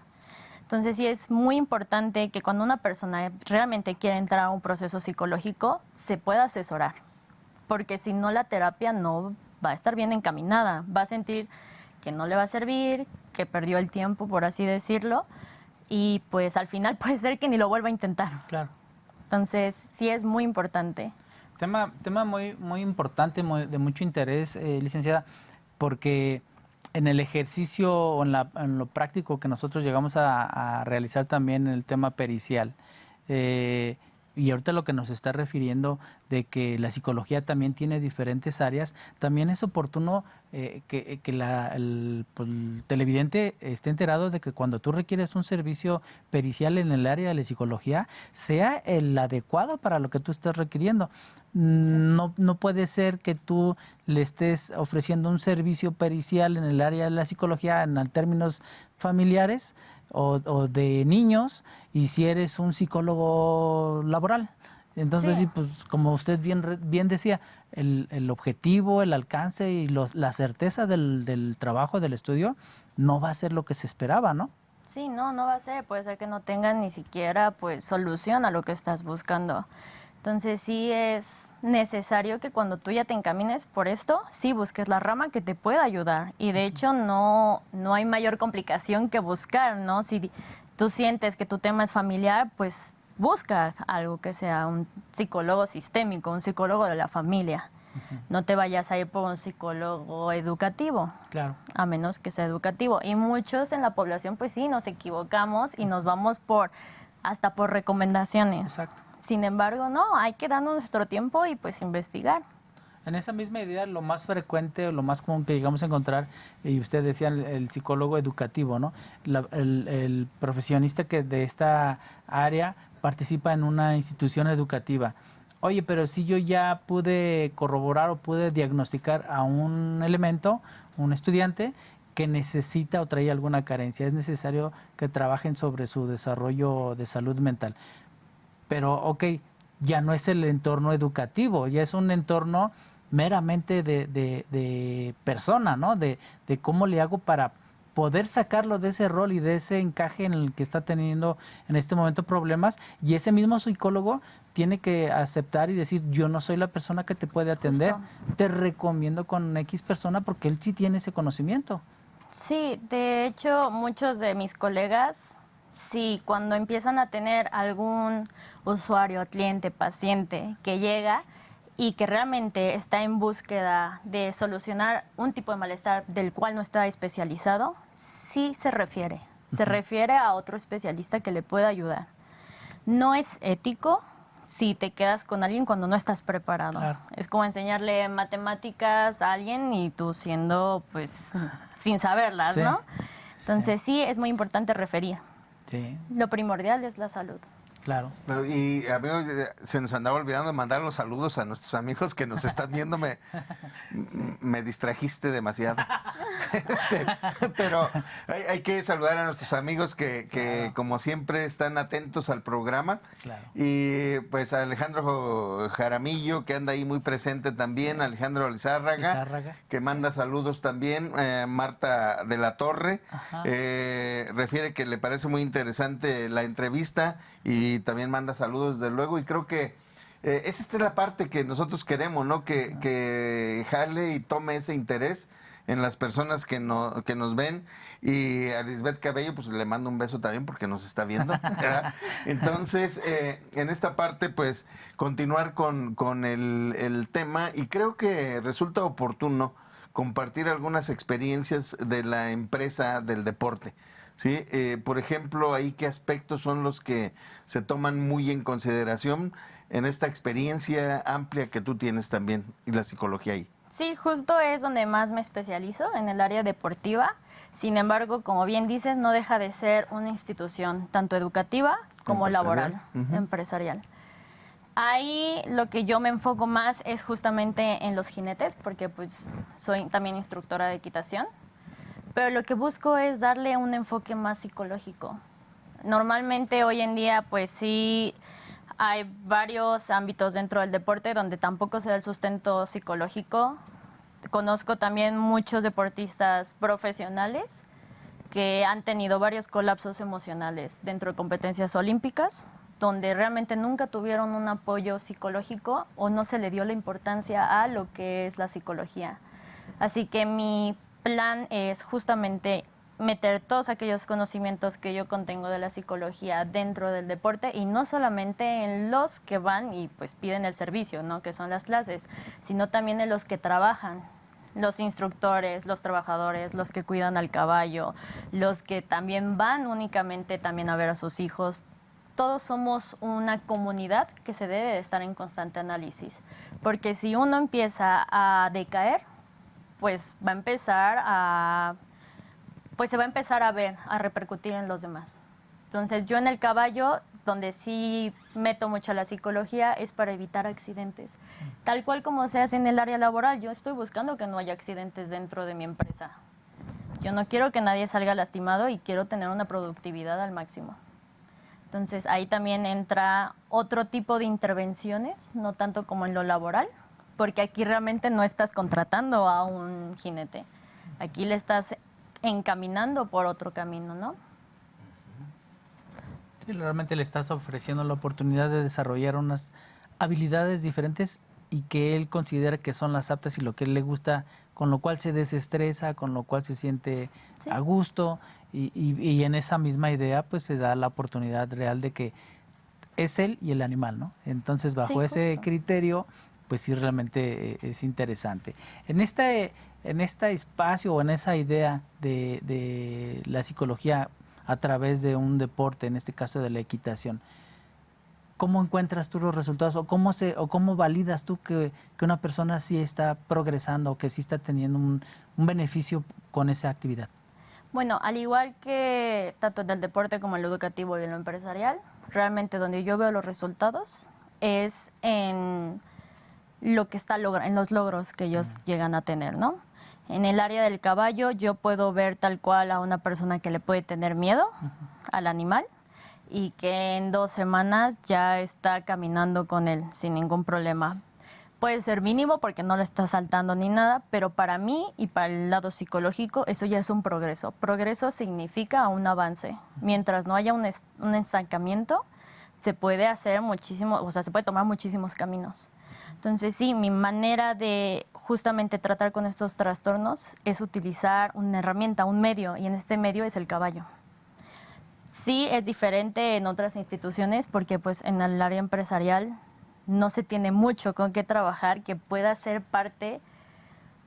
Speaker 4: Entonces sí es muy importante que cuando una persona realmente quiere entrar a un proceso psicológico, se pueda asesorar, porque si no la terapia no va a estar bien encaminada, va a sentir que no le va a servir, que perdió el tiempo, por así decirlo, y pues al final puede ser que ni lo vuelva a intentar.
Speaker 2: Claro.
Speaker 4: Entonces sí es muy importante.
Speaker 2: Tema muy importante, de mucho interés, licenciada, porque en el ejercicio o en lo práctico que nosotros llegamos a realizar también en el tema pericial, y ahorita lo que nos está refiriendo de que la psicología también tiene diferentes áreas, también es oportuno que el televidente esté enterado de que cuando tú requieres un servicio pericial en el área de la psicología, sea el adecuado para lo que tú estás requiriendo. No puede ser que tú le estés ofreciendo un servicio pericial en el área de la psicología en términos familiares o de niños, y si eres un psicólogo laboral. Entonces, sí, pues como usted bien decía, el objetivo, el alcance y la certeza del trabajo, del estudio, no va a ser lo que se esperaba, ¿no?
Speaker 4: Sí, no va a ser. Puede ser que no tengan ni siquiera pues solución a lo que estás buscando. Entonces sí es necesario que cuando tú ya te encamines por esto, sí busques la rama que te pueda ayudar. Y de hecho no hay mayor complicación que buscar, ¿no? Si tú sientes que tu tema es familiar, pues busca algo que sea un psicólogo sistémico, un psicólogo de la familia. No te vayas a ir por un psicólogo educativo.
Speaker 2: Claro.
Speaker 4: A menos que sea educativo. Y muchos en la población, pues sí, nos equivocamos y nos vamos hasta por recomendaciones.
Speaker 2: Exacto.
Speaker 4: Sin embargo, no, hay que darnos nuestro tiempo y pues investigar.
Speaker 2: En esa misma idea, lo más frecuente o lo más común que llegamos a encontrar, y usted decía el psicólogo educativo, ¿no? El profesionista que de esta área participa en una institución educativa. Oye, pero si yo ya pude corroborar o pude diagnosticar a un elemento, un estudiante, que necesita o trae alguna carencia, es necesario que trabajen sobre su desarrollo de salud mental. Pero, ok, ya no es el entorno educativo, ya es un entorno meramente de persona, ¿no? De cómo le hago para poder sacarlo de ese rol y de ese encaje en el que está teniendo en este momento problemas, y ese mismo psicólogo tiene que aceptar y decir, yo no soy la persona que te puede atender, te recomiendo con X persona porque él sí tiene ese conocimiento.
Speaker 4: Sí, de hecho, muchos de mis colegas, sí, cuando empiezan a tener algún usuario, cliente, paciente que llega y que realmente está en búsqueda de solucionar un tipo de malestar del cual no está especializado, sí se refiere a otro especialista que le pueda ayudar. No es ético si te quedas con alguien cuando no estás preparado.
Speaker 2: Claro.
Speaker 4: Es como enseñarle matemáticas a alguien y tú siendo, pues, sin saberlas,
Speaker 2: Sí.
Speaker 4: ¿no? Entonces sí, es muy importante referir.
Speaker 2: Sí,
Speaker 4: Lo primordial es la salud.
Speaker 2: claro.
Speaker 3: Y amigos, se nos andaba olvidando de mandar los saludos a nuestros amigos que nos están viendo. Me distrajiste demasiado. Pero hay que saludar a nuestros amigos que
Speaker 2: Claro.
Speaker 3: como siempre están atentos al programa.
Speaker 2: Claro.
Speaker 3: Y pues a Alejandro Jaramillo, que anda ahí muy presente también, Alejandro Lizárraga, que manda saludos también, Marta de la Torre, refiere que le parece muy interesante la entrevista y también manda saludos desde luego, y creo que esa es la parte que nosotros queremos, ¿no? Que jale y tome ese interés en las personas que nos ven, y a Lisbeth Cabello pues le mando un beso también porque nos está viendo. Entonces, en esta parte pues continuar con el tema, y creo que resulta oportuno compartir algunas experiencias de la empresa del deporte. ¿Sí? Por ejemplo, ahí qué aspectos son los que se toman muy en consideración en esta experiencia amplia que tú tienes también, y la psicología ahí.
Speaker 4: Sí, justo es donde más me especializo, en el área deportiva. Sin embargo, como bien dices, no deja de ser una institución tanto educativa como laboral, empresarial. Ahí lo que yo me enfoco más es justamente en los jinetes, porque pues soy también instructora de equitación. Pero lo que busco es darle un enfoque más psicológico. Normalmente hoy en día pues sí hay varios ámbitos dentro del deporte donde tampoco se da el sustento psicológico. Conozco también muchos deportistas profesionales que han tenido varios colapsos emocionales dentro de competencias olímpicas, donde realmente nunca tuvieron un apoyo psicológico o no se le dio la importancia a lo que es la psicología. Así que mi plan es justamente meter todos aquellos conocimientos que yo contengo de la psicología dentro del deporte, y no solamente en los que van y pues piden el servicio, ¿no? Que son las clases, sino también en los que trabajan, los instructores, los trabajadores, los que cuidan al caballo, los que también van únicamente también a ver a sus hijos. Todos somos una comunidad que se debe de estar en constante análisis, porque si uno empieza a decaer, pues va a empezar se va a empezar a ver, a repercutir en los demás. Entonces yo en el caballo, donde sí meto mucho la psicología, es para evitar accidentes. Tal cual como se hace en el área laboral, yo estoy buscando que no haya accidentes dentro de mi empresa. Yo no quiero que nadie salga lastimado y quiero tener una productividad al máximo. Entonces ahí también entra otro tipo de intervenciones, no tanto como en lo laboral, porque aquí realmente no estás contratando a un jinete, aquí le estás encaminando por otro camino, ¿no?
Speaker 2: Sí, realmente le estás ofreciendo la oportunidad de desarrollar unas habilidades diferentes y que él considera que son las aptas y lo que él le gusta, con lo cual se desestresa, con lo cual se siente a gusto, y en esa misma idea pues se da la oportunidad real de que es él y el animal, ¿no? Entonces bajo ese criterio pues sí realmente es interesante. En este espacio o en esa idea de la psicología a través de un deporte, en este caso de la equitación, ¿cómo encuentras tú los resultados o cómo validas tú que una persona sí está progresando o que sí está teniendo un beneficio con esa actividad?
Speaker 4: Bueno, al igual que tanto en el deporte como en lo educativo y en lo empresarial, realmente donde yo veo los resultados es en lo que está en los logros que ellos llegan a tener, ¿no? En el área del caballo yo puedo ver tal cual a una persona que le puede tener miedo al animal y que en 2 semanas ya está caminando con él sin ningún problema. Puede ser mínimo porque no le está saltando ni nada, pero para mí y para el lado psicológico eso ya es un progreso. Progreso significa un avance. Mientras no haya un estancamiento, se puede hacer muchísimo, o sea, se puede tomar muchísimos caminos. Entonces sí, mi manera de justamente tratar con estos trastornos es utilizar una herramienta, un medio, y en este medio es el caballo. Sí es diferente en otras instituciones porque pues en el área empresarial no se tiene mucho con qué trabajar que pueda ser parte,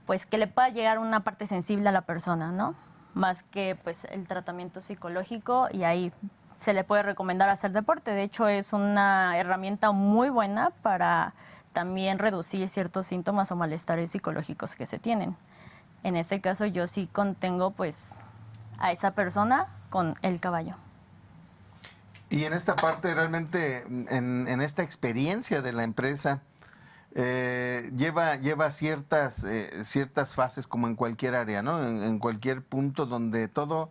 Speaker 4: pues que le pueda llegar una parte sensible a la persona, ¿no? Más que pues el tratamiento psicológico, y ahí se le puede recomendar hacer deporte. De hecho es una herramienta muy buena para también reducir ciertos síntomas o malestares psicológicos que se tienen. En este caso yo sí contengo pues a esa persona con el caballo.
Speaker 3: Y en esta parte realmente, en esta experiencia de la empresa, lleva ciertas fases como en cualquier área, ¿no? En cualquier punto donde todo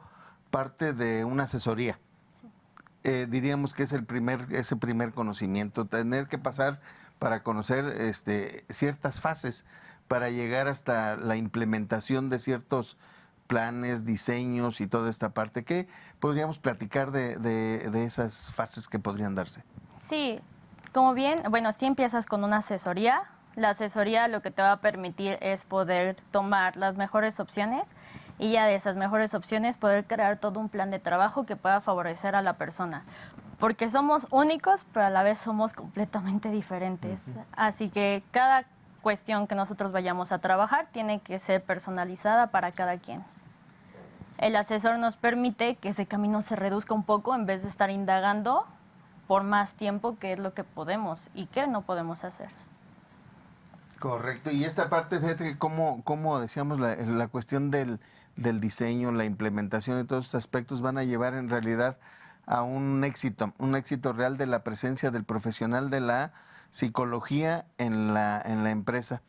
Speaker 3: parte de una asesoría. Sí. Diríamos que es ese primer conocimiento, tener que pasar para conocer ciertas fases para llegar hasta la implementación de ciertos planes, diseños y toda esta parte. ¿Qué podríamos platicar de esas fases que podrían darse?
Speaker 4: Sí, como bien, bueno, sí empiezas con una asesoría. La asesoría lo que te va a permitir es poder tomar las mejores opciones y ya de esas mejores opciones poder crear todo un plan de trabajo que pueda favorecer a la persona. Porque somos únicos, pero a la vez somos completamente diferentes. Así que cada cuestión que nosotros vayamos a trabajar tiene que ser personalizada para cada quien. El asesor nos permite que ese camino se reduzca un poco en vez de estar indagando por más tiempo qué es lo que podemos y qué no podemos hacer.
Speaker 3: Correcto. Y esta parte, fíjate que como decíamos, la cuestión del diseño, la implementación y todos estos aspectos van a llevar en realidad a un éxito real de la presencia del profesional de la psicología en la empresa.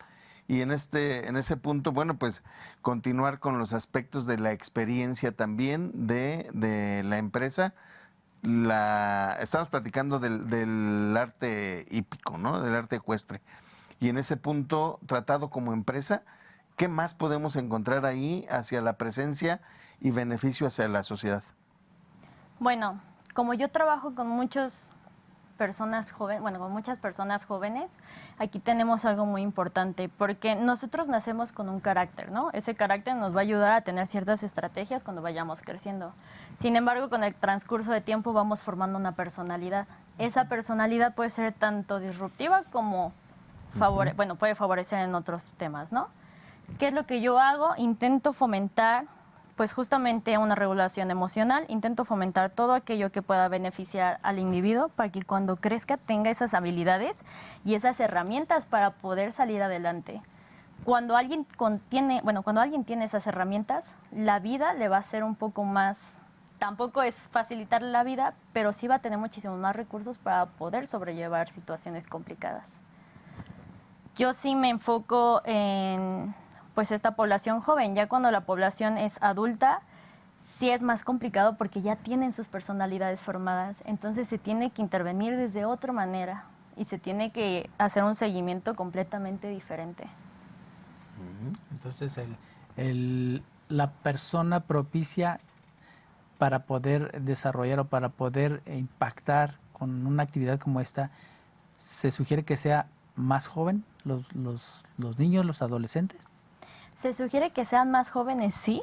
Speaker 3: Y en ese punto, bueno, pues continuar con los aspectos de la experiencia también de la empresa. Estamos platicando del arte hípico, ¿no? Del arte ecuestre. Y en ese punto, tratado como empresa, ¿qué más podemos encontrar ahí hacia la presencia y beneficio hacia la sociedad?
Speaker 4: Bueno, como yo trabajo con muchas personas jóvenes, aquí tenemos algo muy importante, porque nosotros nacemos con un carácter, ¿no? Ese carácter nos va a ayudar a tener ciertas estrategias cuando vayamos creciendo. Sin embargo, con el transcurso de tiempo vamos formando una personalidad. Esa personalidad puede ser tanto disruptiva como puede favorecer en otros temas, ¿no? ¿Qué es lo que yo hago? Intento fomentar pues justamente una regulación emocional, intento fomentar todo aquello que pueda beneficiar al individuo para que cuando crezca tenga esas habilidades y esas herramientas para poder salir adelante. Cuando alguien tiene esas herramientas, la vida le va a ser un poco más, tampoco es facilitarle la vida, pero sí va a tener muchísimos más recursos para poder sobrellevar situaciones complicadas. Yo sí me enfoco en pues esta población joven. Ya cuando la población es adulta, sí es más complicado porque ya tienen sus personalidades formadas, entonces se tiene que intervenir desde otra manera y se tiene que hacer un seguimiento completamente diferente.
Speaker 2: Entonces la persona propicia para poder desarrollar o para poder impactar con una actividad como esta, ¿se sugiere que sea más joven, los niños, los adolescentes?
Speaker 4: Se sugiere que sean más jóvenes, sí,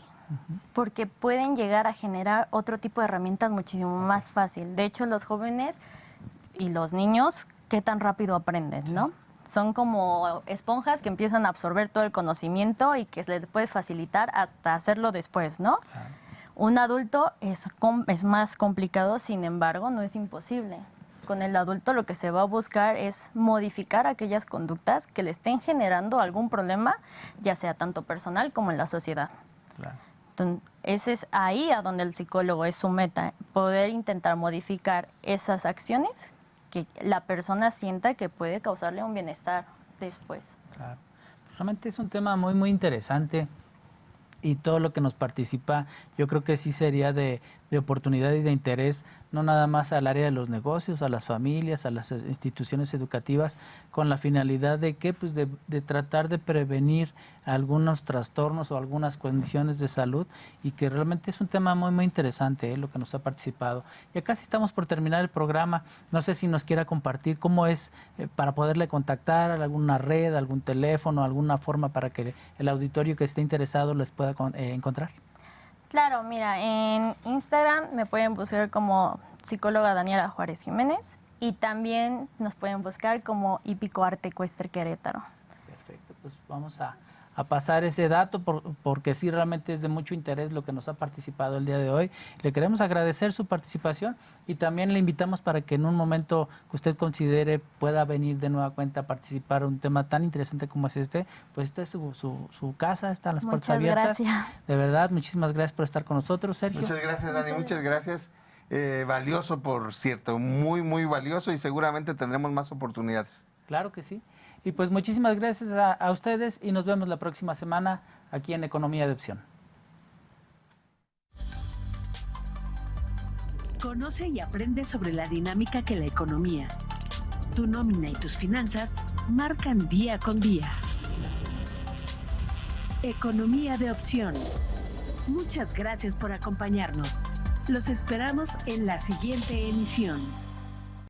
Speaker 4: porque pueden llegar a generar otro tipo de herramientas muchísimo más fácil. De hecho, los jóvenes y los niños, ¿qué tan rápido aprenden, no? son como esponjas que empiezan a absorber todo el conocimiento y que se le puede facilitar hasta hacerlo después, ¿no?
Speaker 2: Claro.
Speaker 4: Un adulto es más complicado, sin embargo, no es imposible. Con el adulto lo que se va a buscar es modificar aquellas conductas que le estén generando algún problema, ya sea tanto personal como en la sociedad.
Speaker 2: Claro.
Speaker 4: Entonces, ese es ahí a donde el psicólogo es su meta, poder intentar modificar esas acciones que la persona sienta que puede causarle un bienestar después.
Speaker 2: Claro. Realmente es un tema muy, muy interesante. Y todo lo que nos participa, yo creo que sí sería de oportunidad y de interés, no nada más al área de los negocios, a las familias, a las instituciones educativas, con la finalidad de que, pues, de tratar de prevenir algunos trastornos o algunas condiciones de salud, y que realmente es un tema muy, muy interesante, lo que nos ha participado. Ya casi estamos por terminar el programa. No sé si nos quiera compartir cómo es para poderle contactar, alguna red, algún teléfono, alguna forma para que el auditorio que esté interesado les pueda encontrar.
Speaker 4: Claro, mira, en Instagram me pueden buscar como psicóloga Daniela Juárez Jiménez y también nos pueden buscar como Hípico Arte Ecuestre Querétaro.
Speaker 2: Perfecto, pues vamos a pasar ese dato porque sí realmente es de mucho interés lo que nos ha participado el día de hoy. Le queremos agradecer su participación y también le invitamos para que en un momento que usted considere pueda venir de nueva cuenta a participar en un tema tan interesante como es este. Pues esta es su casa, están las puertas abiertas.
Speaker 4: Muchas gracias.
Speaker 2: De verdad, muchísimas gracias por estar con nosotros, Sergio.
Speaker 3: Muchas gracias, Dani, muchas gracias. Valioso, por cierto, muy, muy valioso, y seguramente tendremos más oportunidades.
Speaker 2: Claro que sí. Y pues muchísimas gracias a ustedes y nos vemos la próxima semana aquí en Economía de Opción.
Speaker 1: Conoce y aprende sobre la dinámica que la economía, tu nómina y tus finanzas marcan día con día. Economía de Opción. Muchas gracias por acompañarnos. Los esperamos en la siguiente emisión.